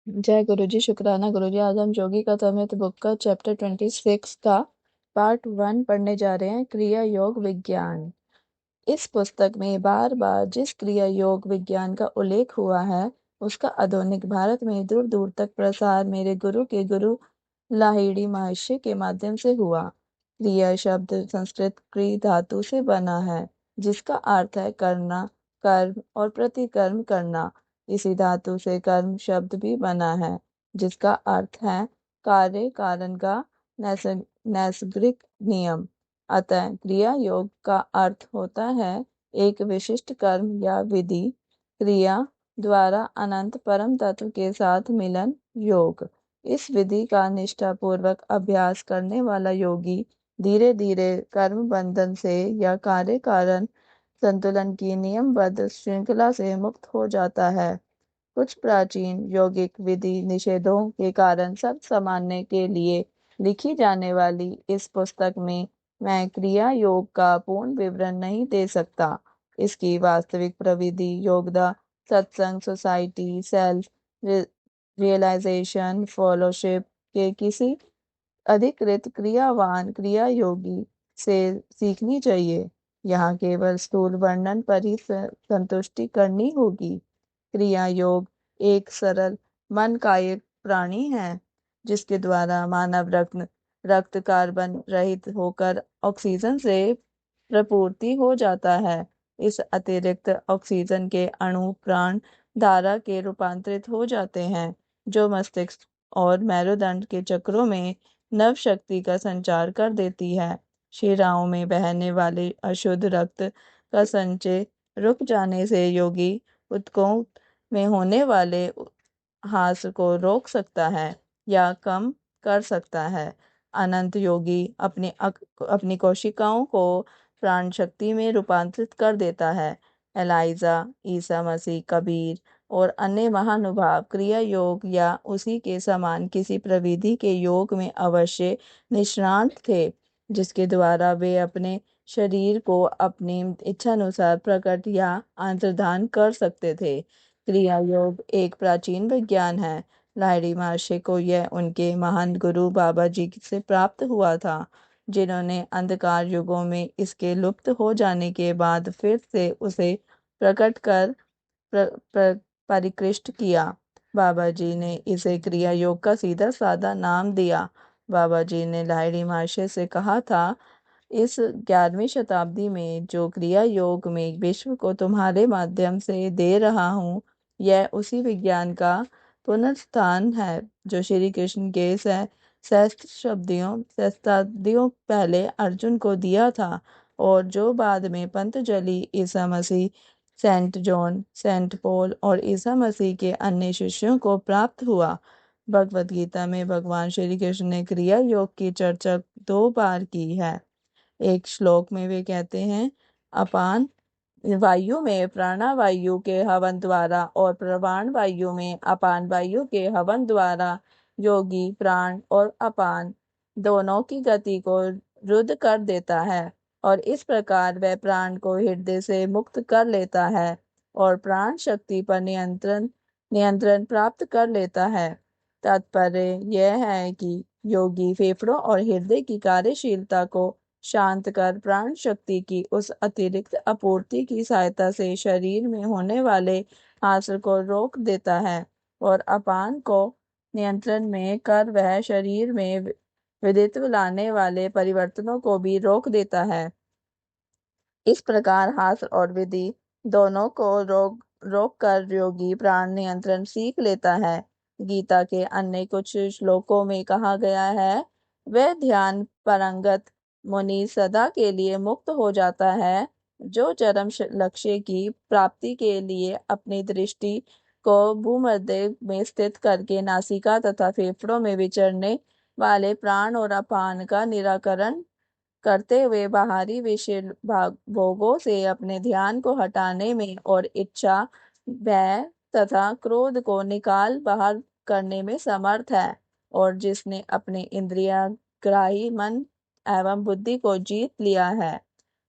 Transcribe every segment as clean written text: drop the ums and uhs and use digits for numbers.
जय गुरु जी, शुक्राना गुरु जी। आज हम योगी का अमृत बुक का चैप्टर 26 का पार्ट 1 पढ़ने जा रहे हैं, क्रिया योग विज्ञान। इस पुस्तक में बार बार जिस क्रिया योग विज्ञान का उल्लेख हुआ है उसका आधुनिक भारत में दूर दूर तक प्रसार मेरे गुरु के गुरु लाहिड़ी महर्षि के माध्यम से हुआ। क्रिया शब्द संस्कृत क्रि धातु से बना है जिसका अर्थ है करना, कर्म और प्रतिकर्म करना। इसी धातु से कर्म शब्द भी बना है जिसका अर्थ है कार्य कारण का नैसर्गिक नियम। अतः क्रिया योग का अर्थ होता है एक विशिष्ट कर्म या विधि क्रिया द्वारा अनंत परम तत्व के साथ मिलन योग। इस विधि का निष्ठापूर्वक अभ्यास करने वाला योगी धीरे धीरे कर्म बंधन से या कार्य कारण संतुलन की नियमबद्ध श्रृंखला से मुक्त हो जाता है। कुछ प्राचीन यौगिक विधि निषेधों के कारण सब समानने के लिए लिखी जाने वाली इस पुस्तक में मैं क्रिया योग का पूर्ण विवरण नहीं दे सकता। इसकी वास्तविक प्रविधि योगदा सत्संग सोसाइटी सेल्फ रियलाइजेशन फेलोशिप के किसी अधिकृत क्रियावान क्रिया योगी से सीखनी चाहिए। यहाँ केवल स्थूल वर्णन पर ही संतुष्टि करनी होगी। क्रिया योग एक सरल मन कायिक प्राणी है जिसके द्वारा मानव रक्त कार्बन रहित होकर ऑक्सीजन से प्रपूर्ति हो जाता है। इस अतिरिक्त ऑक्सीजन के अणु प्राण धारा के रूपांतरित हो जाते हैं जो मस्तिष्क और मेरुदंड के चक्रों में नव शक्ति का संचार कर देती है। शिराओं में बहने वाले अशुद्ध रक्त का संचय रुक जाने से योगी उत्कों में होने वाले ह्रास को रोक सकता है या कम कर सकता है। अनंत योगी अपनी कोशिकाओं को प्राण शक्ति में रूपांतरित कर देता है। एलाइजा, ईसा मसीह, कबीर और अन्य महानुभाव क्रिया योग या उसी के समान किसी प्रविधि के योग में अवश्य निष्णात थे जिसके द्वारा वे अपने शरीर को अपनी इच्छानुसार प्रकट या अंतर्धान कर सकते थे। क्रिया योग एक प्राचीन विज्ञान है। लाहिड़ी महर्षि को यह उनके महान गुरु बाबा जी से प्राप्त हुआ था जिन्होंने अंधकार युगों में इसके लुप्त हो जाने के बाद फिर से उसे प्रकट कर परिकृष्ट किया। बाबा जी ने इसे क्रिया योग का सीधा साधा नाम दिया। बाबा जी ने लाहिड़ी महर्षि से कहा था, इस 11वीं शताब्दी में जो क्रिया योग में विश्व को तुम्हारे माध्यम से दे रहा हूँ यह उसी विज्ञान का पुनरुत्थान है जो श्री कृष्ण के सहस्त्राब्दियों पहले अर्जुन को दिया था और जो बाद में Patanjali, Isa Masih, Saint John, Saint Paul और ईसा मसीह के अन्य शिष्यों को प्राप्त हुआ। भगवद गीता में भगवान श्री कृष्ण ने क्रिया योग की चर्चा 2 बार की है। एक श्लोक में वे कहते हैं, अपान वायु में प्राणवायु के हवन द्वारा और प्रवाण वायु में अपान वायु के हवन द्वारा योगी प्राण और अपान दोनों की गति को रुद्ध कर देता है और इस प्रकार वह प्राण को हृदय से मुक्त कर लेता है और प्राण शक्ति पर नियंत्रण प्राप्त कर लेता है। तात्पर्य यह है कि योगी फेफड़ों और हृदय की कार्यशीलता को शांत कर प्राण शक्ति की उस अतिरिक्त आपूर्ति की सहायता से शरीर में होने वाले हासिल को रोक देता है और अपान को नियंत्रण में कर वह शरीर में विदित्व लाने वाले परिवर्तनों को भी रोक देता है। इस प्रकार हास और विधि दोनों को रोक कर योगी प्राण नियंत्रण सीख लेता है। गीता के अन्य कुछ श्लोकों में कहा गया है, वह ध्यान परंगत मुनि सदा के लिए मुक्त हो जाता है जो चरम लक्ष्य की प्राप्ति के लिए अपनी दृष्टि को भूमध्य में स्थित करके नासिका तथा फेफड़ों में विचरने वाले प्राण और अपान का निराकरण करते हुए बाहरी विषय भोगों से अपने ध्यान को हटाने में और इच्छा, भय तथा क्रोध को निकाल बाहर करने में समर्थ है और जिसने अपने इंद्रियग्राही मन एवं बुद्धि को जीत लिया है।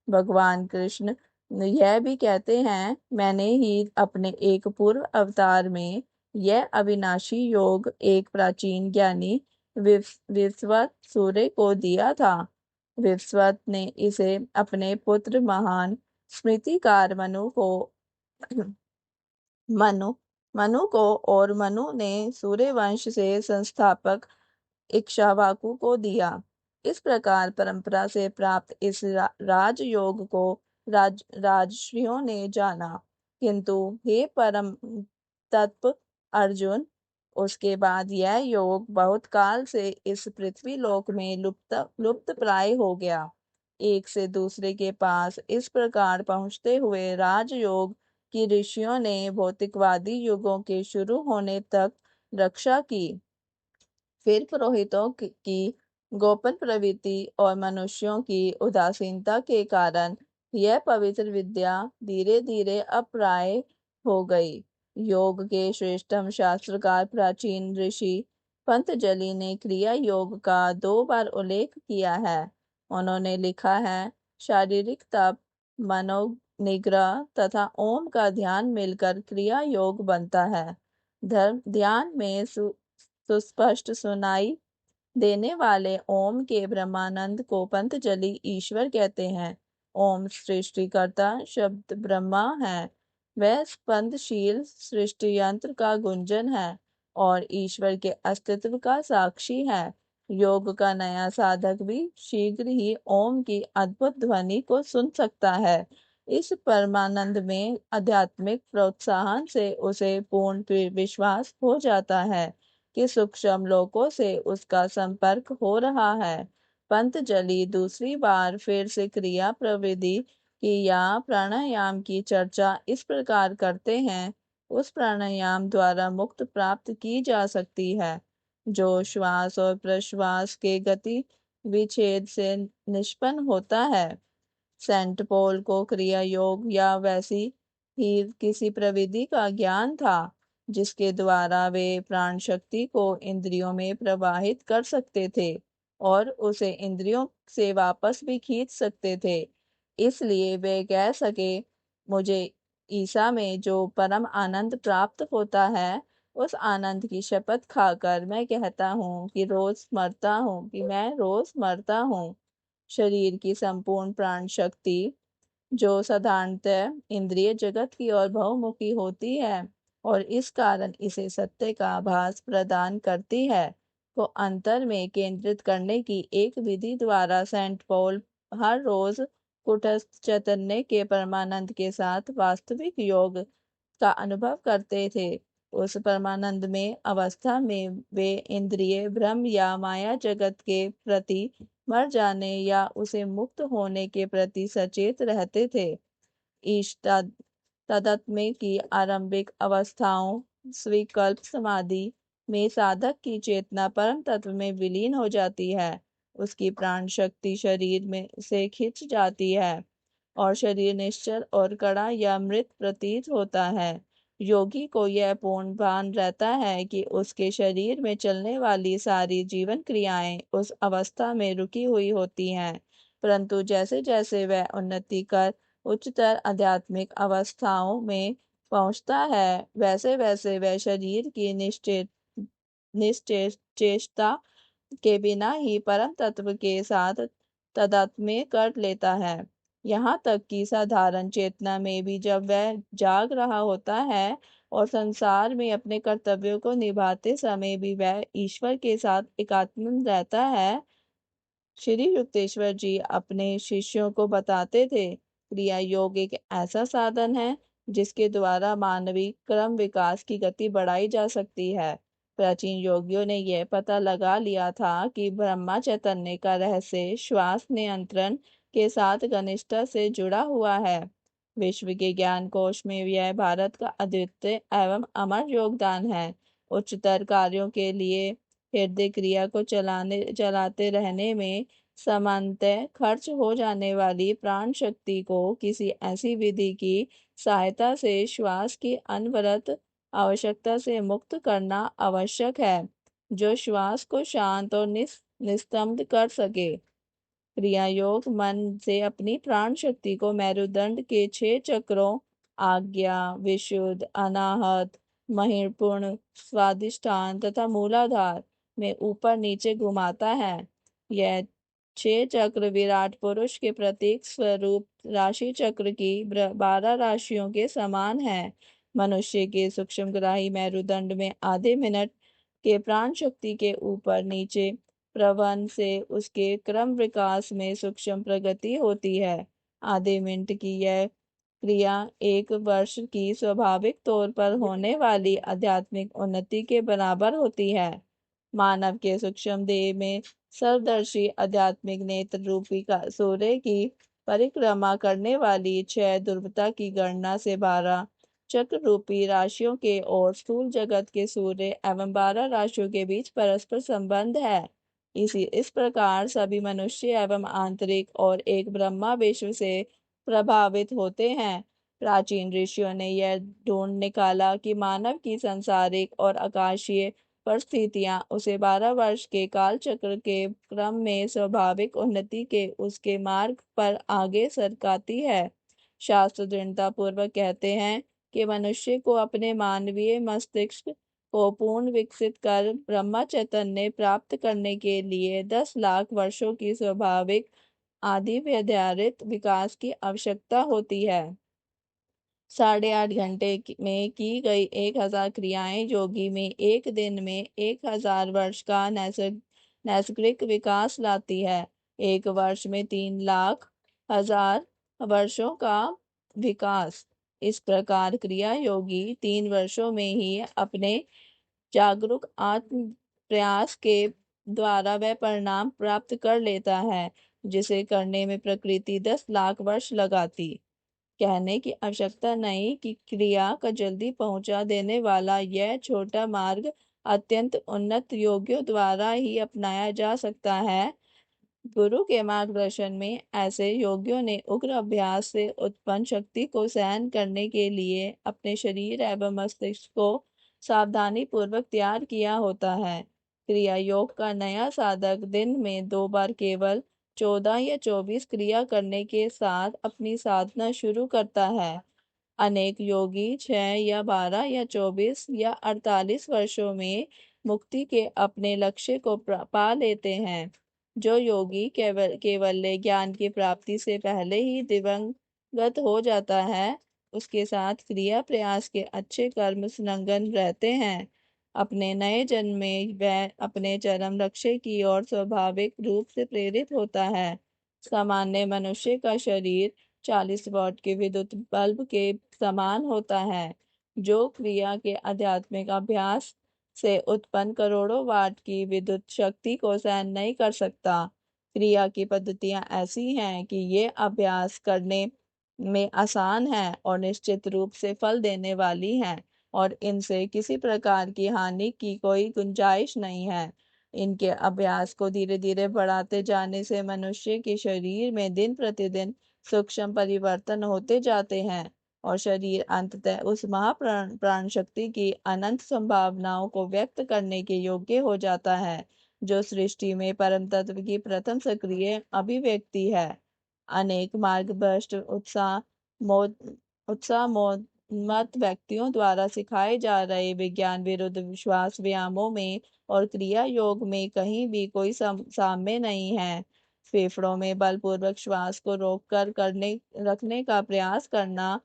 भगवान कृष्ण यह भी कहते हैं, मैंने ही अपने एक पूर्व अवतार में यह अविनाशी योग एक प्राचीन ज्ञानी विवस्वत सूर्य को दिया था। विवस्वत ने इसे अपने पुत्र महान स्मृतिकार मनु मनु को और मनु ने सूर्यवंश से संस्थापक इक्ष्वाकु को दिया। इस प्रकार परंपरा से प्राप्त इस राजयोग को राजर्षियों ने जाना। किंतु हे परम तत्व अर्जुन, उसके बाद यह योग बहुत काल से इस पृथ्वी लोक में लुप्त प्राय हो गया। एक से दूसरे के पास इस प्रकार पहुंचते हुए राजयोग की ऋषियों ने भौतिकवादी युगों के शुरू होने तक रक्षा की। फिर पुरोहितों की गोपन प्रवृत्ति और मनुष्यों की उदासीनता के कारण यह पवित्र विद्या धीरे धीरे अप्राय हो गई। योग के श्रेष्ठतम शास्त्रकार प्राचीन ऋषि पंतजलि ने क्रिया योग का 2 बार उल्लेख किया है। उन्होंने लिखा है, शारीरिक तप, मनोनिग्रह तथा ओम का ध्यान मिलकर क्रिया योग बनता है। ध्यान में सुस्पष्ट सुनाई देने वाले ओम के ब्रह्मानंद को पंतजलि ईश्वर कहते हैं। ओम सृष्टिकर्ता शब्द ब्रह्मा है। वह स्पंदशील सृष्टि यंत्र का गुंजन है और ईश्वर के अस्तित्व का साक्षी है। योग का नया साधक भी शीघ्र ही ओम की अद्भुत ध्वनि को सुन सकता है। इस परमानंद में आध्यात्मिक प्रोत्साहन से उसे पूर्ण विश्वास हो जाता है कि सूक्ष्म लोकों से उसका संपर्क हो रहा है। पंतजलि दूसरी बार फिर से क्रिया प्रवृत्ति की या प्राणायाम की चर्चा इस प्रकार करते हैं। उस प्राणायाम द्वारा मुक्त प्राप्त की जा सकती है जो श्वास और प्रश्वास के गति विच्छेद से निष्पन्न होता है। सेंट पॉल को क्रिया योग या वैसी ही किसी प्रविधि का ज्ञान था जिसके द्वारा वे प्राण शक्ति को इंद्रियों में प्रवाहित कर सकते थे और उसे इंद्रियों से वापस भी खींच सकते थे। इसलिए वे कह सके, मुझे ईसा में जो परम आनंद प्राप्त होता है उस आनंद की शपथ खाकर मैं कहता हूँ कि मैं रोज मरता हूँ। शरीर की संपूर्ण प्राण शक्ति जो साधारणतः इंद्रिय जगत की ओर बहुमुखी होती है और इस कारण इसे सत्य का आभास प्रदान करती है, को अंतर में केंद्रित करने की एक विधि द्वारा सेंट पॉल हर रोज कुटस्थ चैतन्य के परमानंद के साथ वास्तविक योग का अनुभव करते थे। उस परमानंद में अवस्था में वे इंद्रिय भ्रम या माया जगत के प्रति मर जाने या उसे मुक्त होने के प्रति सचेत रहते थे। इष्टा तादात्म्य की आरंभिक अवस्थाओं स्विकल्प समाधि में साधक की चेतना परम तत्व में विलीन हो जाती है। उसकी प्राण शक्ति शरीर में से खिंच जाती है और शरीर निश्चल और कड़ा या मृत प्रतीत होता है। योगी को यह पूर्ण भान रहता है कि उसके शरीर में चलने वाली सारी जीवन क्रियाएं उस अवस्था में रुकी हुई होती हैं, परंतु जैसे जैसे वह उन्नति कर उच्चतर आध्यात्मिक अवस्थाओं में पहुंचता है वैसे वैसे वह शरीर की निश्चेष्टता के बिना ही परम तत्व के साथ तादात्म्य कर लेता है। यहाँ तक कि साधारण चेतना में भी जब वह जाग रहा होता है और संसार में अपने कर्तव्यों को निभाते समय भी वह ईश्वर के साथ एकात्म रहता है। श्री युक्तेश्वर जी अपने शिष्यों को बताते थे, क्रिया योग एक ऐसा साधन है जिसके द्वारा मानवीय क्रम विकास की गति बढ़ाई जा सकती है। प्राचीन योगियों ने यह पता लगा लिया था कि ब्रह्मा चैतन्य का रहस्य श्वास नियंत्रण के साथ घनिष्ठता से जुड़ा हुआ है। विश्व के ज्ञान कोश में यह भारत का अद्वितीय एवं अमर योगदान है। उच्चतर कार्यों के लिए हृदय क्रिया को चलाते रहने में समान्वय खर्च हो जाने वाली प्राण शक्ति को किसी ऐसी विधि की सहायता से श्वास की अनवरत आवश्यकता से मुक्त करना आवश्यक है जो श्वास को शांत और निस्तब्ध कर सके। क्रिया योग मन से अपनी प्राण शक्ति को मेरुदंड के 6 चक्रों आज्ञा, विशुद्ध, अनाहत, महत्वपूर्ण स्वादिष्टान तथा मूलाधार में ऊपर नीचे घुमाता है। यह 6 चक्र विराट पुरुष के प्रतीक स्वरूप राशि चक्र की 12 राशियों के समान है। मनुष्य के सूक्ष्मग्राही मेरुदंड में आधे मिनट के प्राण शक्ति के ऊपर नीचे प्रवहन से उसके क्रम विकास में सूक्ष्म प्रगति होती है। आधे मिनट की यह क्रिया 1 वर्ष की स्वाभाविक तौर पर होने वाली आध्यात्मिक उन्नति के बराबर होती है। मानव के सूक्ष्म देह में सर्वदर्शी आध्यात्मिक नेत्र रूपी का सूर्य की परिक्रमा करने वाली 6 ध्रुवता की गणना से 12 चक्र रूपी राशियों के और स्थूल जगत के सूर्य एवं 12 राशियों के बीच परस्पर संबंध है। इस प्रकार सभी मनुष्य एवं आंतरिक और एक ब्रह्मा विश्व से प्रभावित होते हैं। प्राचीन ऋषियों ने यह ढूंढ निकाला कि मानव की सांसारिक और आकाशीय परिस्थितियां उसे 12 वर्ष के काल चक्र के क्रम में स्वाभाविक उन्नति के उसके मार्ग पर आगे सरकाती है। शास्त्र दृढ़ता पूर्वक कहते हैं कि मनुष्य को अपने मानवीय मस्तिष्क को पूर्ण विकसित कर ब्रह्म चैतन्य प्राप्त करने के लिए 10 लाख वर्षों की स्वाभाविक आदि निर्धारित विकास की आवश्यकता होती है। 8.5 घंटे में की गई 1000 क्रियाएं योगी में एक दिन में 1000 वर्ष का नैसर्गिक विकास लाती है। 1 वर्ष में 3 लाख 1000 वर्षों का विकास। इस प्रकार क्रिया योगी 3 वर्षों में ही अपने जागरूक आत्म प्रयास के द्वारा वह परिणाम प्राप्त कर लेता है जिसे करने में प्रकृति 10 लाख वर्ष लगाती। कहने की आवश्यकता नहीं कि क्रिया का जल्दी पहुंचा देने वाला यह छोटा मार्ग अत्यंत उन्नत योगियों द्वारा ही अपनाया जा सकता है। गुरु के मार्गदर्शन में ऐसे योगियों ने उग्र अभ्यास से उत्पन्न शक्ति को सहन करने के लिए अपने शरीर एवं मस्तिष्क को सावधानी पूर्वक तैयार किया होता है। क्रिया योग का नया साधक दिन में 2 बार केवल 14 या 24 क्रिया करने के साथ अपनी साधना शुरू करता है। अनेक योगी 6 या 12 या 24 या 48 वर्षों में मुक्ति के अपने लक्ष्य को पा लेते हैं। जो योगी केवल ज्ञान की प्राप्ति से पहले ही दिवंगत हो जाता है उसके साथ क्रिया प्रयास के अच्छे कर्म संलग्न रहते हैं। अपने नए जन्म में वह अपने चरम लक्ष्य की ओर स्वाभाविक रूप से प्रेरित होता है। सामान्य मनुष्य का शरीर 40 वॉट के विद्युत बल्ब के समान होता है जो क्रिया के आध्यात्मिक अभ्यास से उत्पन्न करोड़ों वाट की विद्युत शक्ति को सहन नहीं कर सकता। क्रिया की पद्धतियां ऐसी हैं कि ये अभ्यास करने में आसान है और निश्चित रूप से फल देने वाली हैं और इनसे किसी प्रकार की हानि की कोई गुंजाइश नहीं है। इनके अभ्यास को धीरे धीरे बढ़ाते जाने से मनुष्य के शरीर में दिन प्रतिदिन सूक्ष्म परिवर्तन होते जाते हैं और शरीर अंततः उस महाप्राण प्राण शक्ति की अनंत संभावनाओं को व्यक्त करने के योग्य हो जाता है जो सृष्टि में परम तत्व की प्रथम सक्रिय अभिव्यक्ति है। अनेक मार्गभ्रष्ट उत्साहमोन्मत्त व्यक्तियों द्वारा सिखाए जा रहे विज्ञान विरुद्ध विश्वास व्यायामों में और क्रिया योग में कहीं भी कोई साम्य नहीं है। फेफड़ों में बलपूर्वक श्वास को रोककर करने रखने का प्रयास करना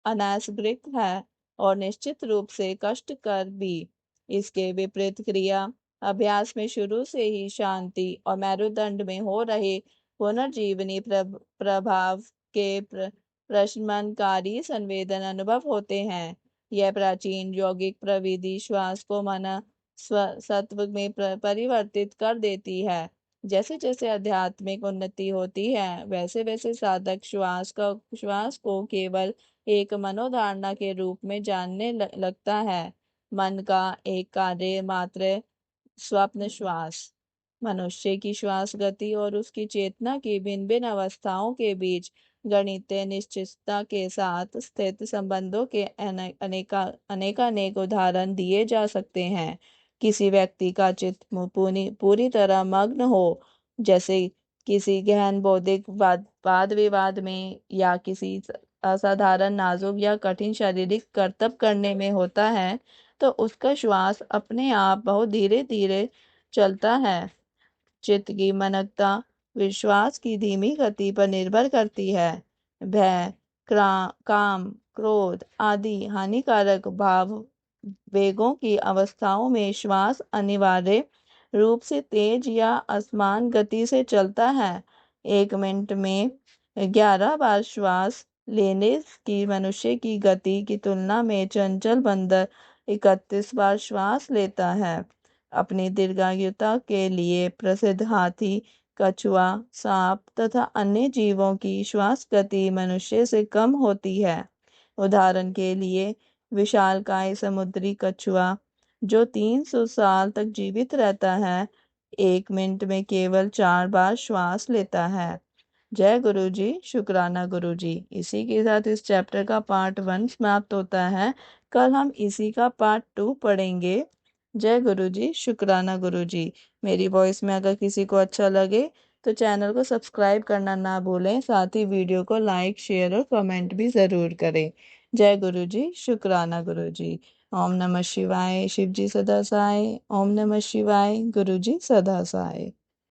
अनासक्रिय है और निश्चित रूप से कष्टकर भी। इसके विपरीत क्रिया अभ्यास में शुरू से ही शांति और मेरुदंड में हो रहे पुनर्जीवनी प्रभाव के प्रशमनकारी संवेदन अनुभव होते हैं। यह प्राचीन यौगिक प्रविधि श्वास को मन सत्व में परिवर्तित कर देती है। जैसे जैसे आध्यात्मिक उन्नति होती है वैसे वैसे साधक श्वास को केवल एक मनोधारणा के रूप में जानने लगता है। मन का एक कार्य मात्र स्वप्न श्वास मनुष्य की श्वास गति और उसकी चेतना की भिन्न भिन्न अवस्थाओं के बीच गणितीय निश्चितता के साथ स्थित संबंधों के अनेकानेक उदाहरण दिए जा सकते हैं। किसी व्यक्ति का चित्त पूरी तरह मग्न हो जैसे किसी गहन बौद्धिक वाद विवाद में या किसी असाधारण नाजुक या कठिन शारीरिक करतब करने में होता है तो उसका श्वास अपने आप बहुत धीरे धीरे चलता है। चित्त की मनकता विश्वास की धीमी गति पर निर्भर करती है। भय, काम, क्रोध आदि हानिकारक भाव वेगों की अवस्थाओं में श्वास अनिवार्य रूप से तेज या असमान गति से चलता है। 1 मिनट में 11 बार श्वास लेने की मनुष्य की गति की तुलना में चंचल बंदर 31 बार श्वास लेता है। अपनी दीर्घायुता के लिए प्रसिद्ध हाथी, कछुआ, सांप तथा अन्य जीवों की श्वास गति मनुष्य से कम होती है। उदाहरण के लिए विशालकाय समुद्री कछुआ जो 300 साल तक जीवित रहता है 1 मिनट में केवल 4 बार श्वास लेता है। जय गुरु जी, शुक्राना गुरु जी। इसी के साथ इस चैप्टर का पार्ट 1 समाप्त होता है। कल हम इसी का पार्ट 2 पढ़ेंगे। जय गुरु जी, शुक्राना गुरु जी। मेरी वॉइस में अगर किसी को अच्छा लगे तो चैनल को सब्सक्राइब करना ना भूलें, साथ ही वीडियो को लाइक, शेयर और कमेंट भी ज़रूर करें। जय गुरु जी, शुक्राना गुरु जी। ओम नमः शिवाय। शिव जी सदा सहाय। ओम नमः शिवाय। गुरु जी सदा सहाय।